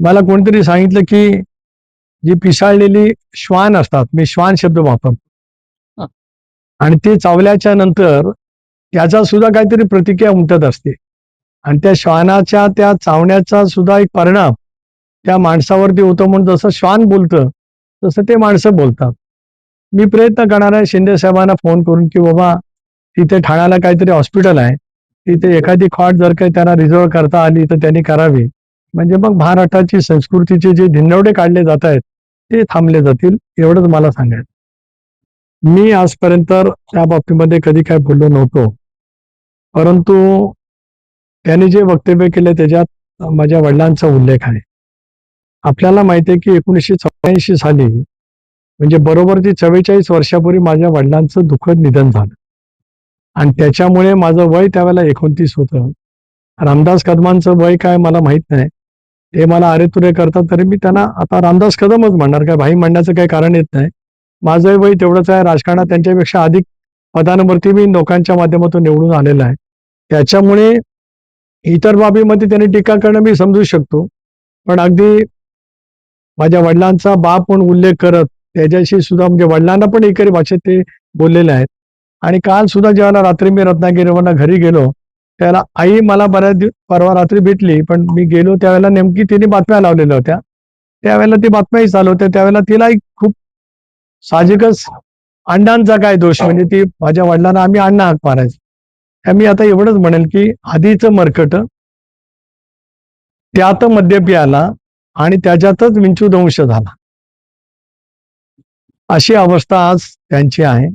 मला कोणीतरी सांगितलं की जी पिसाळलेली श्वान असतात, मी श्वान शब्द वापरतो, आणि ते चावल्याच्या नंतर त्याचा सुद्धा काहीतरी प्रतिक्रिया उमटत असते, आणि त्या श्वानाच्या त्या चावण्याचा सुद्धा एक परिणाम त्या माणसावरती होतो. म्हणून जसं श्वान बोलतं तसं ते माणसं बोलतात. मी प्रयत्न करणार आहे शिंदे साहेबांना फोन करून की बाबा तिथे ठाण्याला काहीतरी हॉस्पिटल आहे, तिथे एखादी खाट जर काही त्यांना रिझर्व करता आली तर त्यांनी करावी. म्हणजे मग महाराष्ट्राची संस्कृतीचे जे धिंडवडे काढले जात आहेत ते थांबले जातील, एवढंच मला सांगायचं. मी आजपर्यंत त्या बाबतीमध्ये कधी काय बोललो नव्हतो, परंतु त्यांनी जे वक्तव्य केले त्याच्यात माझ्या वडिलांचा उल्लेख आहे. आपल्याला माहिती आहे की 1984 साली, म्हणजे बरोबर ती 44 वर्षापूर्वी माझ्या वडिलांचं दुःखद निधन झालं, आणि त्याच्यामुळे माझं वय त्यावेळेला 29 होतं. रामदास कदमांचं वय काय मला माहित नाही, ते मला अरेतुरे करतात, तरी मी त्यांना आता रामदास कदमच म्हणणार, काय भाई म्हणण्याचं काही कारण येत नाही. माझं वय तेवढंच आहे, राजकारणात त्यांच्यापेक्षा अधिक पदांवरती मी लोकांच्या माध्यमातून निवडून आलेला आहे. त्याच्यामुळे इतर बाबीमध्ये त्यांनी टीका करणं मी समजू शकतो, पण अगदी माझ्या वडिलांचा बाप म्हणून उल्लेख करत त्याच्याशी सुद्धा, म्हणजे वडिलांना पण एकरी भाषेत ते बोललेले आहेत. आणि काल सुद्धा जेव्हा रात्री मी रत्नागिरीवरनं घरी गेलो, त्याला आई मला परवा रात्री भेटली, पण मी गेलो त्यावेळेला नेमकी तिने बातम्या लावलेल्या होत्या, त्यावेळेला ती बातम्याही चालू होत्या. त्यावेळेला तिलाही खूप साहजिकच अण्णांचा काय दोष, म्हणजे ती माझ्या वडिलांना आम्ही अण्णा हाक मारायचो. मी आता एवढंच म्हणेल की आधीचं मरकट त्यात मद्यपी आला आणि त्याच्यातच विंचू दंश झाला, अशी अवस्था आज त्यांची आहे.